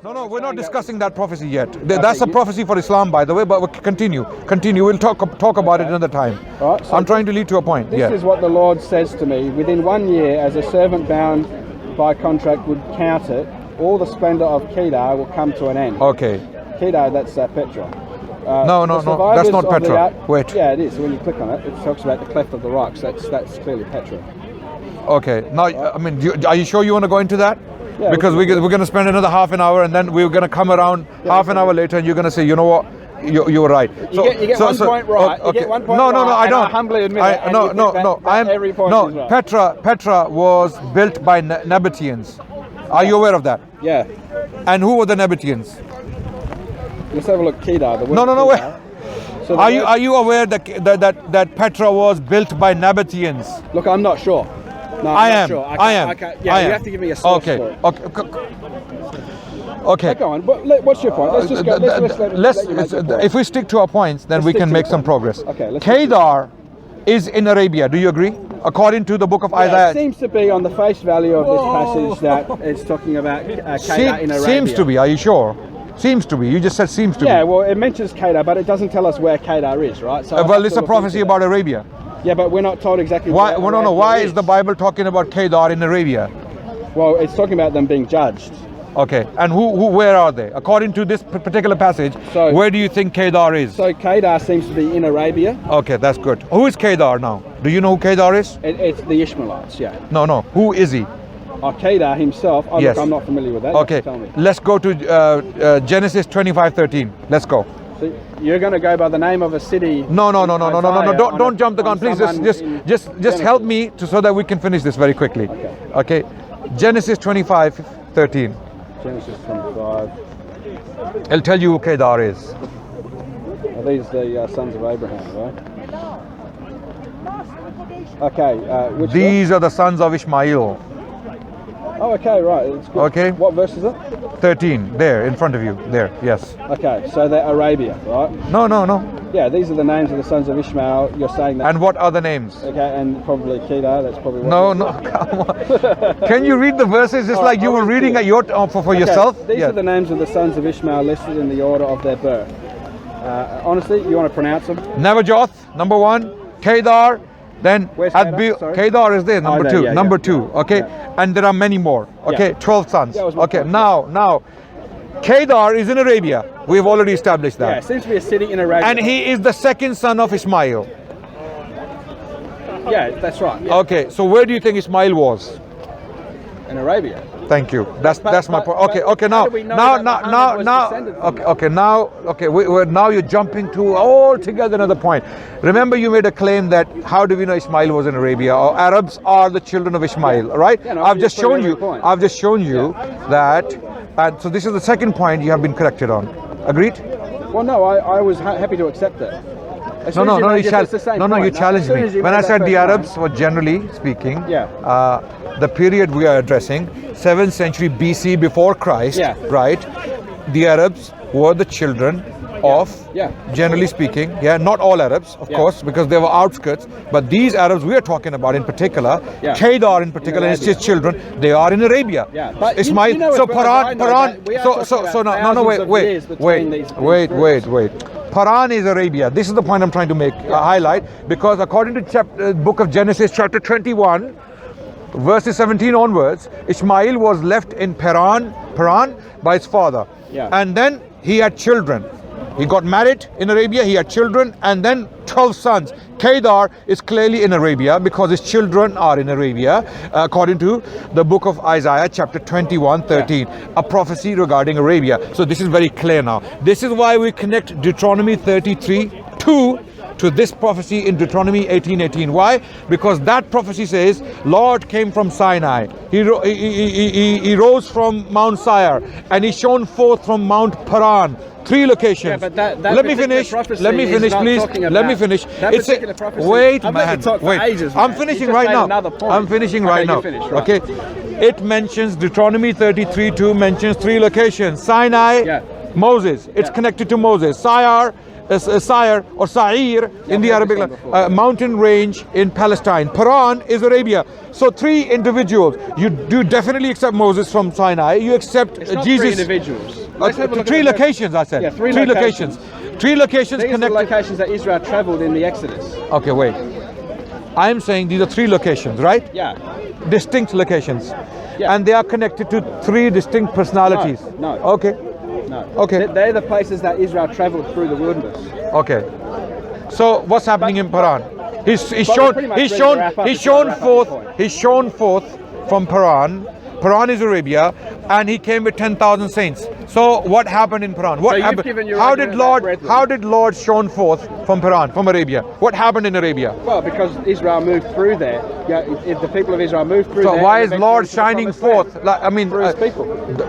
No, we're not discussing that prophecy yet. That's a prophecy for Islam, by the way, but we'll continue. We'll talk about it another time. Right, so I'm trying to lead to a point. This is what the Lord says to me. Within 1 year, as a servant bound by contract would count it, all the splendor of Kedar will come to an end. Okay. Kedar, that's Petra. No, that's not Petra. Wait. Yeah, it is. When you click on it, it talks about the cleft of the rocks. That's clearly Petra. Okay. Now, I mean, are you sure you want to go into that? Yeah, because we're going to spend another half an hour, and then we're going to come around half an hour later, and you're going to say, you know what, you were right. You get one point right. Okay. You get 1 point no, right, I don't. I humbly admit it. Petra was built by Nabateans. Are you aware of that? Yeah. And who were the Nabateans? Let's have a look. Kedar. No, wait. So are you aware that Petra was built by Nabateans? Look, I'm not sure. No, I am. Sure. I am. Yeah, you have to give me a source. Okay. Go on. What's your point? Let's just go. If we stick to our points, then we can make some progress. Okay. Kedar is in Arabia. Do you agree? According to the book of Isaiah. It seems to be on the face value of this passage that it's talking about Kedar in Arabia. Seems to be. Are you sure? Seems to be. You just said seems to be. Yeah. Well, it mentions Kedar, but it doesn't tell us where Kedar is, right? So well, it's a prophecy about Arabia. Yeah, but we're not told exactly why. Why is the Bible talking about Kedar in Arabia? Well, it's talking about them being judged. Okay, and where are they? According to this particular passage, where do you think Kedar is? So Kedar seems to be in Arabia. Okay, that's good. Who is Kedar now? Do you know who Kedar is? It's the Ishmaelites, yeah. No. Who is he? Kedar himself. Yes. Look, I'm not familiar with that. Okay, let's go to Genesis 25:13. Let's go. So you're going to go by the name of a city. No. Don't jump the gun, please. Just help me so that we can finish this very quickly. Okay. Genesis 25:13. Genesis 25. I'll tell you who Kedar is. Are these the sons of Abraham, right? Okay. These are the sons of Ishmael. Oh, okay, right. It's good. Okay. What verse is it? 13. There, in front of you. There. Yes. Okay, so they're Arabia, right? No. Yeah, these are the names of the sons of Ishmael. You're saying that. And what are the names? Okay, and probably Kedar. That's probably what. No. Come on. Can you read the verses just like you were reading at your for yourself? These are the names of the sons of Ishmael listed in the order of their birth. Honestly, you want to pronounce them? Nebajoth, number 1. Kedar. Then Kedar is there, number 2. Number 2. Okay, and there are many more. Okay, 12 sons. Okay, now Kedar is in Arabia. We've already established that. Yeah, it seems to be a city in Arabia. And he is the second son of Ishmael. Yeah, that's right. Yeah. Okay, so where do you think Ishmael was? In Arabia. Thank you. That's my point. Okay. Now you're jumping to altogether another point. Remember, you made a claim that how do we know Ishmael was in Arabia? Or Arabs are the children of Ishmael, right? Yeah, no, I've just shown you that, and so this is the second point you have been corrected on. Agreed? Well, no, I was happy to accept it. No, you challenged me. When I said the Arabs were generally speaking, the period we are addressing, 7th century BC before Christ, right? The Arabs were the children of, generally speaking, not all Arabs, of course, because they were outskirts, but these Arabs we are talking about in particular, Kedar in particular, and his children, they are in Arabia. But Ismail, wait. Paran is Arabia. This is the point I'm trying to make, highlight, because according to book of Genesis, chapter 21, verses 17 onwards, Ishmael was left in Paran by his father. And then he had children. He got married in Arabia, he had children, and then 12 sons. Kedar is clearly in Arabia because his children are in Arabia, according to the book of Isaiah, chapter 21:13, a prophecy regarding Arabia. So this is very clear now. This is why we connect Deuteronomy 33:2 to this prophecy in Deuteronomy 18:18. Why? Because that prophecy says, Lord came from Sinai. He rose from Mount Seir, and he shone forth from Mount Paran. 3 locations. Yeah, but that let me finish, please. Let me finish. Wait, man. Wait. I'm finishing right now. Okay. It mentions Deuteronomy 33:2 mentions 3 locations. Sinai, Moses. It's connected to Moses. Seir, Sa'ir or Sa'ir in the Arabic mountain range in Palestine. Paran is Arabia. So three individuals. You do definitely accept Moses from Sinai. You accept It's not Jesus. three individuals. Let's have a look Three at the- locations, I said. Yeah, three locations. Three locations These are the connected. locations that Israel travelled in the Exodus. Okay, wait. I'm saying these are three locations, right? Yeah. Distinct locations. Yeah. And they are connected to three distinct personalities. No. Okay. No. Okay. They're the places that Israel travelled through the wilderness. Okay. So what's happening in Paran? He's we're shown pretty much he's ready to shown wrap up. he's It's gonna shown wrap up forth the point. he's shown forth from Paran. Paran is Arabia, and he came with 10,000 saints. So what happened in Paran? What So you've happened? given your How argument did about Lord brethren. how did Lord shown forth from Paran, from Arabia? What happened in Arabia? Well, because Israel moved through there. Yeah, if the people of Israel moved through So there. why and is eventually Lord to the shining promised land forth? Like, I mean, through his people.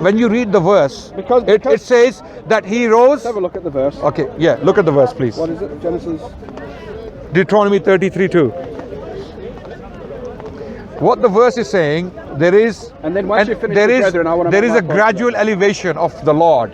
when you read the verse, Because- it says that he rose. Let's have a look at the verse. Okay, yeah, look at the verse, please. What is it? Genesis. Deuteronomy 33:2. What the verse is saying, there is, And then once you finish there with is, brethren, I want to there make is my a point gradual elevation of the Lord,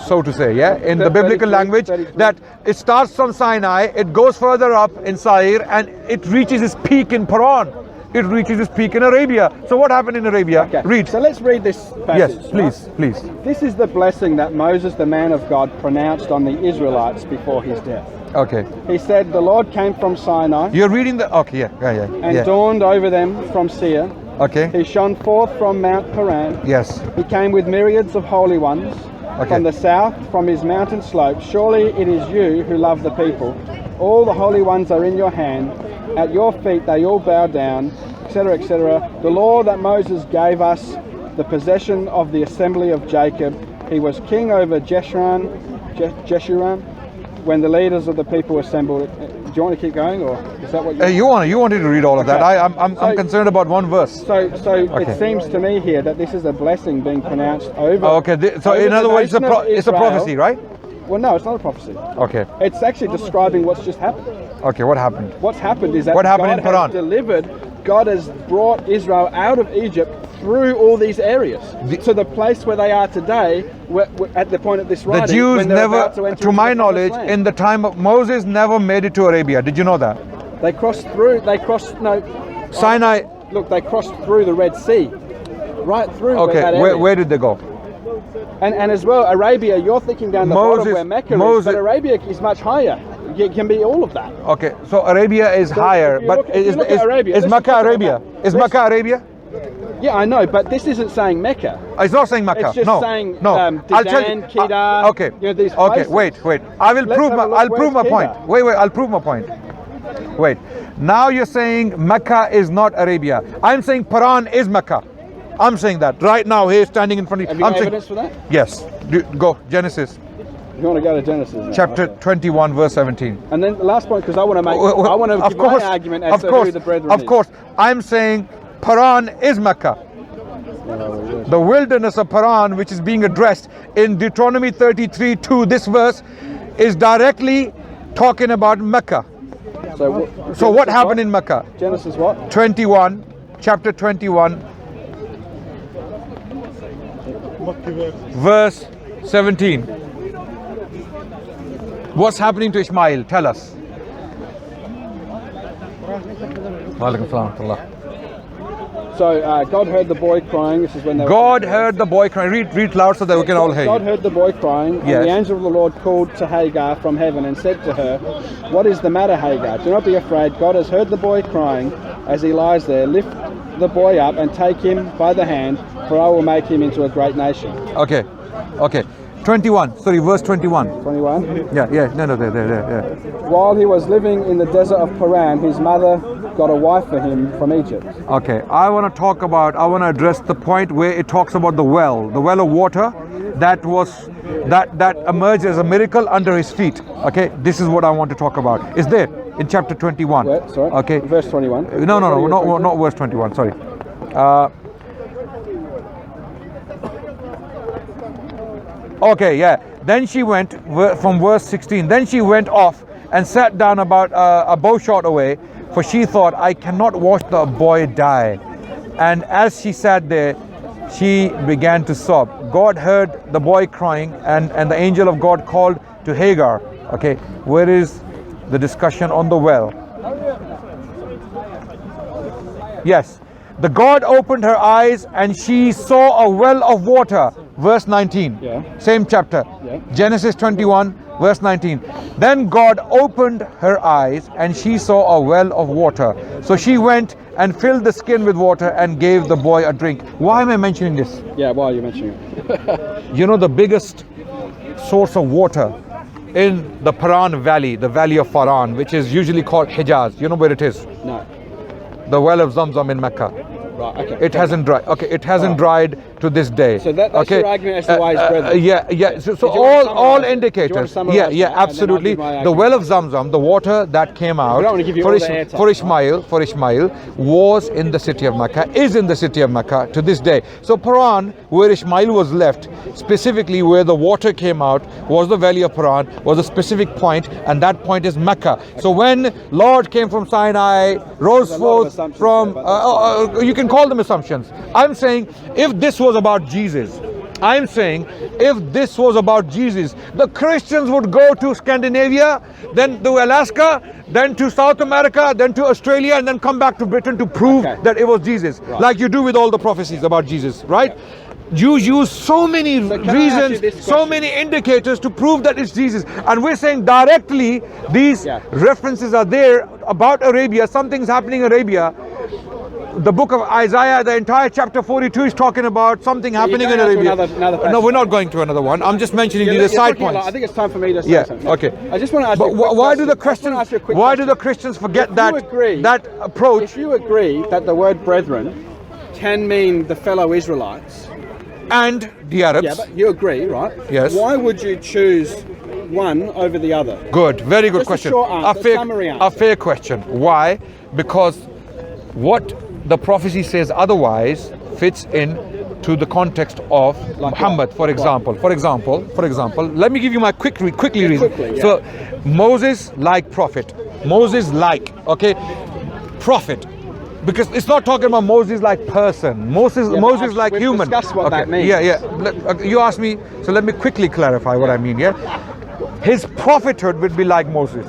so to say, yeah, in the 33, biblical language, 33. that it starts from Sinai, it goes further up in Sa'ir, and it reaches its peak in Paran. It reaches its peak in Arabia. So what happened in Arabia? Okay. Read. So let's read this passage. Yes, please, right? please. This is the blessing that Moses, the man of God, pronounced on the Israelites before his death. Okay. He said, "The Lord came from Sinai You're reading the, okay, yeah. and dawned over them from Seir. Okay. He shone forth from Mount Paran. Yes. He came with myriads of holy ones Okay. from the south, from his mountain slopes. Surely it is you who love the people. All the holy ones are in your hand. At your feet they all bow down, etc., etc. The law that Moses gave us, the possession of the assembly of Jacob. He was king over Jeshurun, when the leaders of the people assembled." Do you want to keep going, or is that what You wanted to read all of that. Okay. I'm So- concerned about one verse. So Okay. it seems to me here that this is a blessing being pronounced over. Okay. So over in the other words, nation of it's a Israel. prophecy, right? Well, no, it's not a prophecy. Okay. It's actually describing what's just happened. Okay. What happened? What's happened is that What happened God in Paran? has delivered. God has brought Israel out of Egypt through all these areas to the place where they are today. At the point of this The writing, Jews when they're never, about to enter to into my the promised knowledge, land. in the time of Moses, never made it to Arabia. Did you know that? They crossed through. They crossed no. Sinai. Look, they crossed through the Red Sea, right through Okay. that area. Where did they go? And as well, Arabia, you're thinking down the bottom Moses- where Mecca Moses- is, but Arabia is much higher. It can be all of that. Okay. So Arabia is higher, if you but look- if you look at Arabia, is let's Mecca talk about Arabia? that. Is Let's- Mecca Arabia? Yeah, I know, but this isn't saying Mecca. It's not saying Mecca. It's just no. saying, no. I'll tell you. Kedar, okay. you know, these Okay. places. Wait. I will Let's prove have my. a look. I'll prove my Where's point. Kedar? Wait. I'll prove my point. Wait. Now you're saying Mecca is not Arabia. I'm saying Paran is Mecca. I'm saying that right now. Here, standing in front of Have you. you I'm got saying evidence for that? yes. Go Genesis You want to go to Genesis now? chapter Okay. 21, verse 17. And then the last point, because I want to make, I want to Of give course, my argument as of to course, who the brethren of is. course. I'm saying Paran is Mecca. The wilderness of Paran, which is being addressed in Deuteronomy 33:2, this verse is directly talking about Mecca. So what happened in Mecca? Genesis what? 21, chapter 21, verse 17. What's happening to Ishmael? Tell us. Walaikum salam wa rahmatullah. So God heard the boy crying. This is when they were God heard the boy crying. Read loud so that we can all hear God you. heard the boy crying, Yes. and the angel of the Lord called to Hagar from heaven and said to her, "What is the matter, Hagar? Do not be afraid. God has heard the boy crying as he lies there. Lift the boy up and take him by the hand, for I will make him into a great nation." Okay. 21. Sorry, verse 21. 21. Yeah. No, there. While he was living in the desert of Paran, his mother got a wife for him from Egypt. Okay. I want to address the point where it talks about the well of water that emerged as a miracle under his feet. Okay. This is what I want to talk about. Is there in chapter 21? Where? Sorry. Okay. Verse 21. No, What are you referring to? not verse 21. Sorry. Okay, yeah. Then she went from verse 16. Then she went off and sat down about a bow shot away, for she thought, "I cannot watch the boy die." And as she sat there, she began to sob. God heard the boy crying, and the angel of God called to Hagar Okay, where is the discussion on the well? Yes, the God opened her eyes and she saw a well of water. Verse 19. Yeah. Same chapter. Yeah. Genesis 21, verse 19. Then God opened her eyes and she saw a well of water. So she went and filled the skin with water and gave the boy a drink. Why am I mentioning this? Yeah, why are you mentioning it? You know the biggest source of water in the Paran Valley, the Valley of Paran, which is usually called Hijaz. You know where it is? No. The well of Zamzam in Mecca. Right, okay. It hasn't dried. Okay, it hasn't dried to this day. So that's okay. your argument as to why it's brethren. Yeah. So Do you want to all summarize it? indicators. Do you want to summarize Yeah, that, and then I'll absolutely. give my The argument? well of Zamzam, the water that came out don't want to give you for, all the airtime, for Ishmael was in the city of Mecca, is in the city of Mecca to this day. So Paran, where Ishmael was left, specifically where the water came out, was the valley of Paran, was a specific point, and that point is Mecca. So when Lord came from Sinai, rose forth from, you can call them assumptions. I'm saying if this was about Jesus, the Christians would go to Scandinavia, then to Alaska, then to South America, then to Australia, and then come back to Britain to prove that it was Jesus, like you do with all the prophecies about Jesus, right? You use so many reasons, so many indicators to prove that it's Jesus. And we're saying directly these references are there about Arabia, something's happening in Arabia. The book of Isaiah, the entire chapter 42 is talking about something happening in Arabia. No, we're not going to another one. I'm just mentioning these side points. I think it's time for me to say something. Okay. I just want to ask but you a quick why do the question. Christians? Why do the Christians forget that approach? If you agree that the word brethren can mean the fellow Israelites and the Arabs, yeah, but you agree, right? Yes. Why would you choose one over the other? Good, very good Just question. A short answer, summary answer. A fair question. Why? Because what the prophecy says otherwise fits in to the context of Muhammad, for example. For example, let me give you my quickly reason. So Moses like prophet. Prophet. Because it's not talking about Moses like person. Moses like human. Discuss what that means. You asked me, so let me quickly clarify what I mean. His prophethood would be like Moses.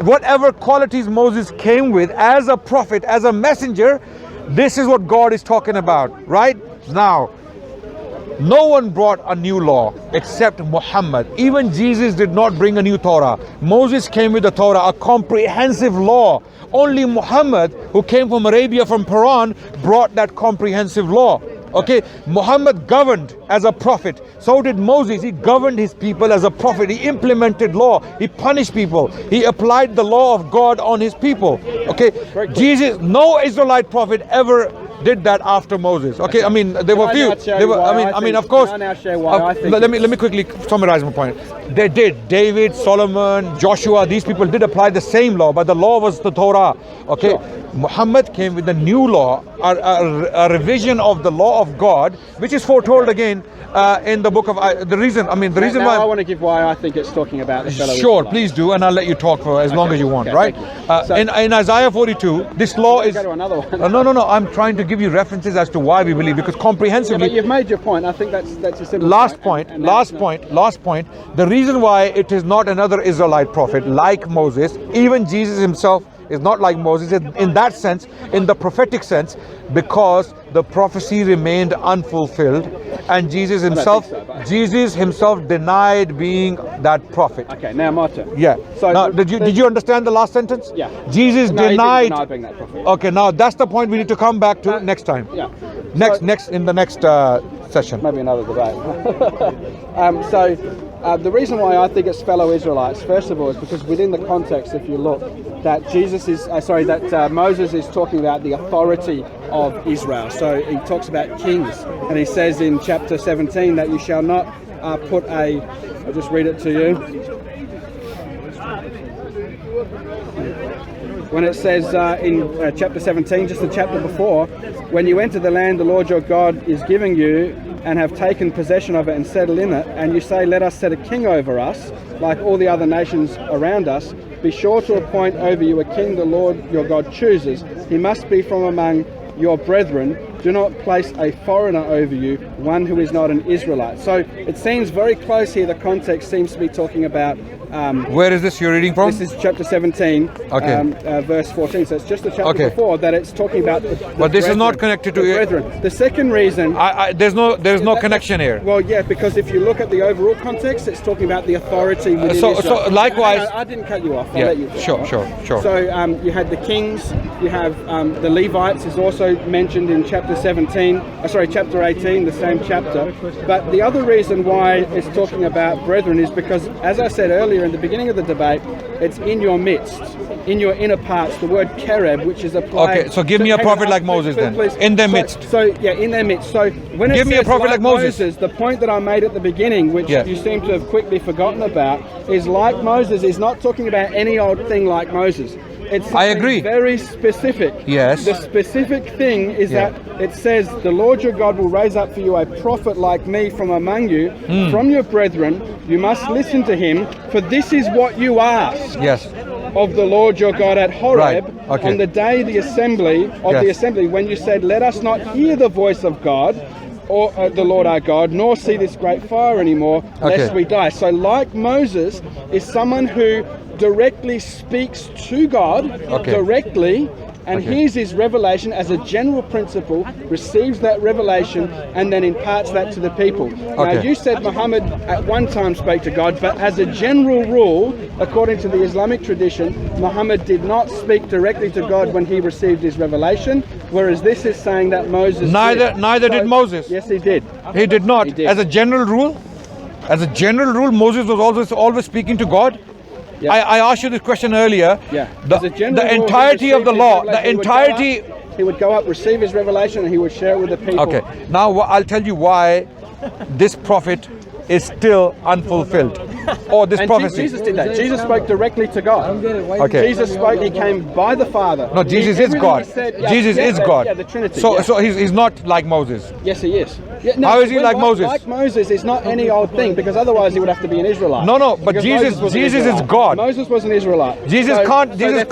Whatever qualities Moses came with as a prophet, as a messenger, this is what God is talking about, right? Now, no one brought a new law except Muhammad. Even Jesus did not bring a new Torah. Moses came with the Torah, a comprehensive law. Only Muhammad, who came from Arabia, from Paran, brought that comprehensive law. Okay, Muhammad governed as a prophet. So did Moses. He governed his people as a prophet. He implemented law. He punished people. He applied the law of God on his people. Okay, Jesus, no Israelite prophet ever did that after Moses. Okay, I mean there were few. Of course. Let me quickly summarize my point. They did. David, Solomon, Joshua. These people did apply the same law, but the law was the Torah. Okay, sure. Muhammad came with a new law, a revision of the law of God, which is foretold again in the book of the reason. Why I want to give why I think it's talking about the fellow. Sure, please do, and I'll let you talk for as long as you want. Right? In Isaiah 42, this law is. Go to another one. No. I'm trying to give you references as to why we believe, because comprehensively. Yeah, but you've made your point. I think that's a simple last point. Last point. The reason why it is not another Israelite prophet like Moses, even Jesus himself is not like Moses in that sense, in the prophetic sense, because the prophecy remained unfulfilled, and Jesus himself denied being that prophet. Okay, now my turn. Yeah. So now, did you understand the last sentence? Yeah. Jesus denied. He didn't deny being that prophet. Okay, now that's the point we need to come back to next time. Yeah. Next in the next session. Maybe another debate. The reason why I think it's fellow Israelites, first of all, is because within the context, if you look, that Moses is talking about the authority of Israel. So he talks about kings, and he says in chapter 17 that you shall not I'll just read it to you. When it says in chapter 17, just the chapter before, when you enter the land the Lord your God is giving you, and have taken possession of it and settled in it, and you say, let us set a king over us, like all the other nations around us, be sure to appoint over you a king the Lord your God chooses. He must be from among your brethren, do not place a foreigner over you, one who is not an Israelite. So it seems very close here. The context seems to be talking about. Where is this you're reading from? This is chapter 17, okay. Verse 14. So it's just the chapter before that it's talking about. But this is not connected to brethren. The second reason. There's no connection here. Well, yeah, because if you look at the overall context, it's talking about the authority within Israel. So likewise. I didn't cut you off. I'll let you. Sure. So you had the kings. You have the Levites is also mentioned in chapter 17. Chapter 18, the same chapter. But the other reason why it's talking about brethren is because, as I said earlier in the beginning of the debate, it's in your midst, in your inner parts. The word kereb, which is applied. Okay, so give me a prophet like Moses then. In their midst. In their midst. So when it give me a prophet like Moses. The point that I made at the beginning, which you seem to have quickly forgotten about, is like Moses is not talking about any old thing like Moses. It's I agree. Very specific. Yes. The specific thing is that it says, the Lord your God will raise up for you a prophet like me from among you, from your brethren. You must listen to him, for this is what you ask of the Lord your God at Horeb on the day of the assembly, when you said, let us not hear the voice of God, or the Lord our God, nor see this great fire anymore, lest we die. So like Moses is someone who directly speaks to God directly and hears his revelation as a general principle, receives that revelation and then imparts that to the people. Now you said Muhammad at one time spoke to God, but as a general rule, according to the Islamic tradition, Muhammad did not speak directly to God when he received his revelation, whereas this is saying that Moses Neither did Moses. Yes, he did. He did not. He did. As a general rule, Moses was always speaking to God. Yeah. I asked you this question earlier. Yeah. The entirety of the law, he would go up, receive his revelation, and he would share it with the people. Okay. Now I'll tell you why this prophet is still unfulfilled. Or this prophecy. Jesus did that. Jesus spoke directly to God. Okay. Jesus spoke, he came by the Father. No, Jesus is God. Jesus is God. Yeah, the Trinity. So he's not like Moses. Yes, he is. Yeah, no, how is he like Moses? Like Moses is not any old thing, because otherwise he would have to be an Israelite. No, but Jesus is God. Moses was an Israelite. Jesus can't be. It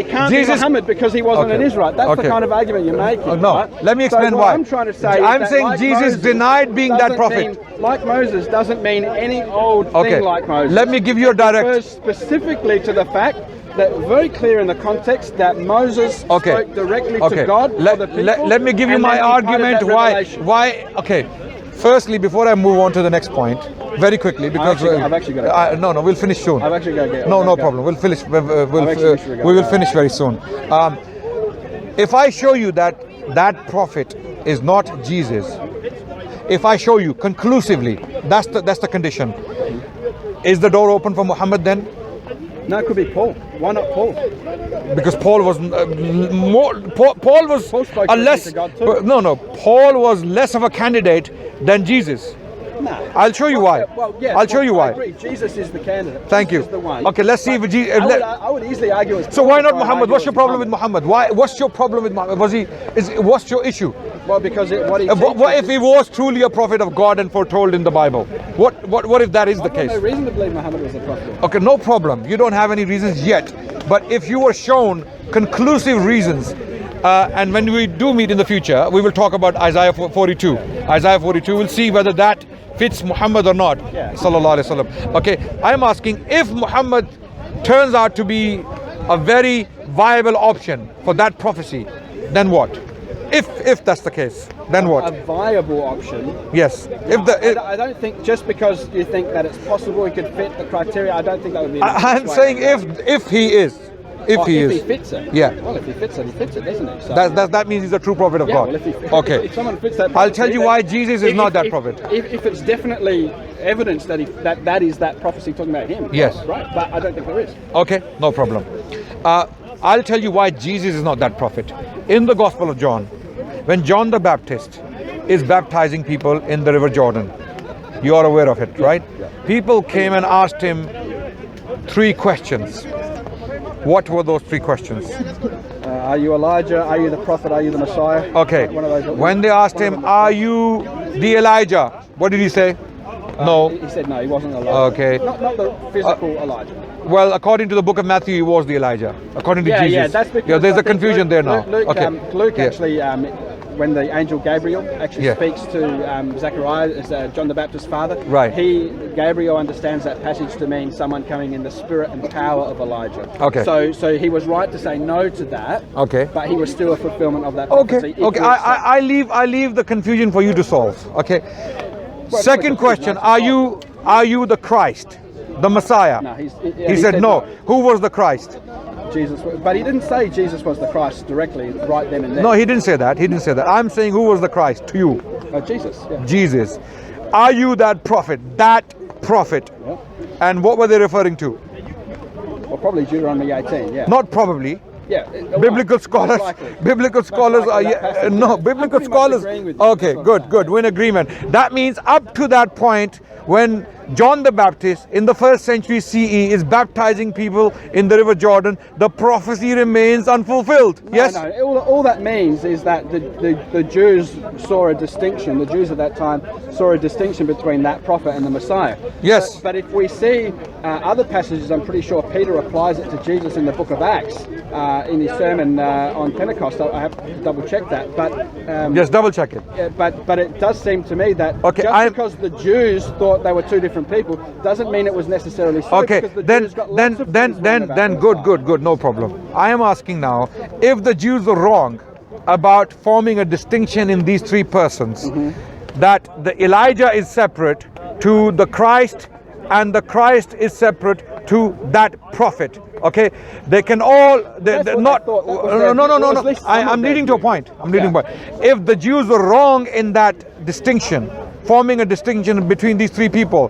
can't be Muhammad because he wasn't an Israelite. That's the kind of argument you're making. No, right? let me explain why. I'm trying to say. I'm saying like Jesus Moses denied being that prophet. Like Moses doesn't mean any old thing like Moses. Let me give you a direct. It refers specifically to the fact that very clear in the context that Moses spoke directly to God for the people. Let me give you my argument why. Okay. Firstly, before I move on to the next point, very quickly, because I've actually got it. No, we'll finish soon. I've actually got to get it. No problem. We'll finish. We will finish very soon. If I show you that prophet is not Jesus, if I show you conclusively, that's the condition. Is the door open for Muhammad then? No, it could be Paul. Why not Paul? Because Paul was Paul was a less. Paul was less of a candidate than Jesus. No. I'll show you why. I'll show you why. I agree. Jesus is the candidate. Thank you. Is the one. Okay, let's see if I would easily argue. So why not Muhammad? What's your problem with Muhammad? What's your problem with Muhammad? What's your issue? Well, because what if he was truly a prophet of God and foretold in the Bible? What if that is the case? I have no reason to believe Muhammad was a prophet. Okay, no problem. You don't have any reasons yet. But if you were shown conclusive reasons, and when we do meet in the future, we will talk about Isaiah 42. Isaiah 42, we'll see whether that fits Muhammad or not. Sallallahu Alaihi Wasallam. Okay, I'm asking, if Muhammad turns out to be a very viable option for that prophecy, then what? If that's the case, then what? A viable option? Yes. I don't think just because you think that it's possible he could fit the criteria, I don't think that would be. I'm saying if he is. If he fits it. Yeah. Well, if he fits it, doesn't he? So, that means he's a true prophet of God. Well, if someone fits that prophecy, I'll tell you why Jesus is not that prophet. If it's definitely evidence that that is that prophecy talking about him. Yes. Right. But I don't think there is. Okay, no problem. I'll tell you why Jesus is not that prophet. In the Gospel of John, when John the Baptist is baptizing people in the River Jordan, you are aware of it, right? Yeah. People came and asked him 3 questions. What were those 3 questions? Are you Elijah? Are you the prophet? Are you the Messiah? Okay. When they asked him, are you the Elijah? What did he say? No. He said no, he wasn't Elijah. Okay. Not the physical Elijah. Well, according to the book of Matthew, he was the Elijah. According to Jesus. Yeah, that's because there's a confusion there now. Luke actually when the angel Gabriel actually Yeah. speaks to Zechariah as John the Baptist's father, Right. Gabriel understands that passage to mean someone coming in the spirit and power of Elijah. Okay. So he was right to say no to that. Okay. But he was still a fulfillment of that Okay, prophecy. okay. I leave the confusion for you to solve. Okay. Second question: Are you the Christ, the Messiah? No, he said no. Who was the Christ? Jesus, but he didn't say Jesus was the Christ directly right then and there. No, he didn't say that. He didn't say that. I'm saying who was the Christ to you? Jesus. Yeah. Jesus. Are you that prophet? That prophet. Yeah. And what were they referring to? Well, probably Deuteronomy 18. Yeah. Not probably. Yeah. Biblical scholars. Biblical scholars are biblical scholars. Okay, good. We're in agreement. That means up to that point when John the Baptist in the 1st century CE is baptizing people in the River Jordan, the prophecy remains unfulfilled. Yes? No. All that means is that the Jews saw a distinction. The Jews at that time saw a distinction between that prophet and the Messiah. Yes. But if we see other passages, I'm pretty sure Peter applies it to Jesus in the book of Acts in his sermon on Pentecost. I have to double check that. But Yes, double check it. yeah, but it does seem to me that because the Jews thought they were two different people doesn't mean it was necessarily so. Okay, because the then Jews got lots of things wrong about then the good, no problem. I am asking now, if the Jews are wrong about forming a distinction in these three persons, that the Elijah is separate to the Christ and the Christ is separate to that prophet. Okay, they can all they're not. No. I'm leading to a point. If the Jews were wrong in that distinction, forming a distinction between these three people,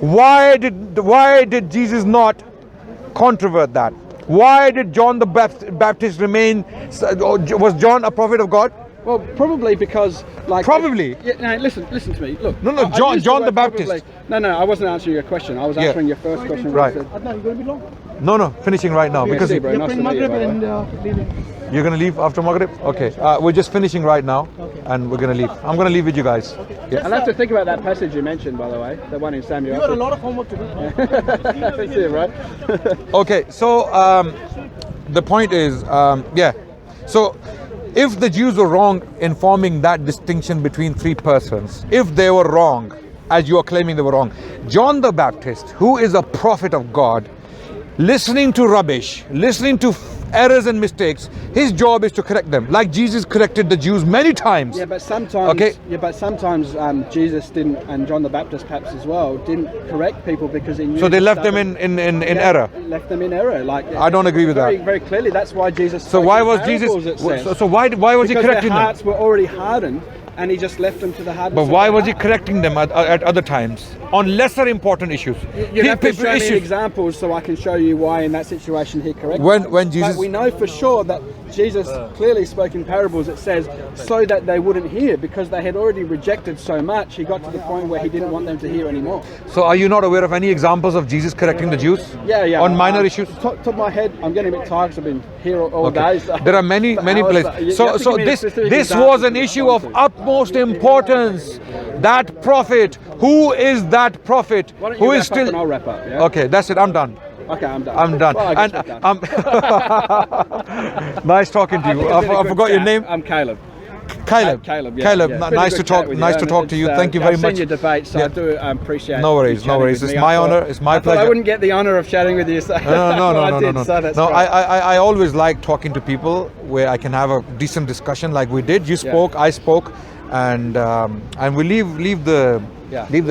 why did Jesus not controvert that? Why did John the Baptist remain? Was John a prophet of God? Well, probably because, like... Probably? Yeah, no, listen to me. Look. No, John the Baptist. Probably. No, I wasn't answering your question. I was answering your first question. Right. Adnan, you going to be long? No, finishing right now. Because see, bro. You're Nice to praying meet you, Maghrib by the way. and leaving. you're going to leave after Maghrib? Okay. We're just finishing right now. Okay. And we're going to leave. I'm going to leave with you guys. Yeah. I'll have to think about that passage you mentioned, by the way. The one in Samuel. You got a lot of homework to do. That's it, right? Okay, so the point is, so if the Jews were wrong in forming that distinction between three persons, if they were wrong, as you are claiming they were wrong, John the Baptist, who is a prophet of God, listening to rubbish, listening to errors and mistakes, his job is to correct them, like Jesus corrected the Jews many times. Yeah, but sometimes Jesus didn't, and John the Baptist perhaps as well, didn't correct people because he knew. So they left them in error. Left them in error. Like I don't agree with that. Very clearly, that's why Jesus. So why was Jesus? So why was he correcting their hearts them? were already hardened, and he just left them to the hardness. But of why their was he heart. correcting them at other times on lesser important issues? You have to show me examples so I can show you why in that situation he corrected. When Jesus, but we know for sure that Jesus clearly spoke in parables. It says so that they wouldn't hear, because they had already rejected so much. He got to the point where he didn't want them to hear anymore. So are you not aware of any examples of Jesus correcting the Jews? Yeah. On minor issues? Top of my head, I'm getting a bit tired because I've been here all day. So there are many places. So this was an issue of utmost importance. That prophet, who is that prophet? Why don't Who you is wrap up still? and I'll wrap up. Yeah? Okay, that's it. I'm done. Okay, I'm done. I'm done. Well, I guess And we're done. nice talking to you. I forgot your name. I'm Caleb. Caleb. Caleb. Nice to talk. Nice to talk to you. Thank you very much. I've seen your debate, so I do appreciate. No worries. It's my honor. It's my pleasure. I wouldn't get the honor of chatting with you. So No. I always like talking to people where I can have a decent discussion, like we did. You spoke, I spoke, and we leave the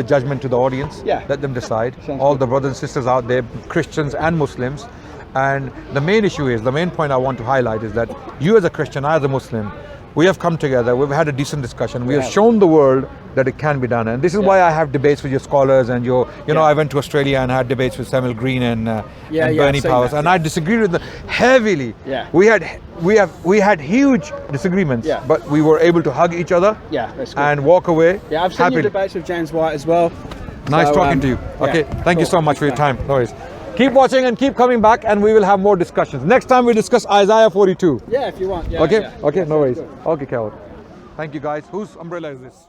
judgment to the audience. Let them decide. All the brothers and sisters out there, Christians and Muslims. And the main point I want to highlight is that you as a Christian, I as a Muslim, we have come together, we've had a decent discussion, we have shown the world that it can be done. And this is why I have debates with your scholars and I went to Australia and had debates with Samuel Green and Bernie Powers, and I disagreed with them heavily. We had huge disagreements, but we were able to hug each other and walk away. I've seen your debates with James White as well. Nice talking to you. Okay, thank you so much for your time. No worries. Keep watching and keep coming back, and we will have more discussions. Next time we discuss Isaiah 42. Yeah, if you want. Okay, no worries. Okay, Calvin. Thank you guys. Whose umbrella is this?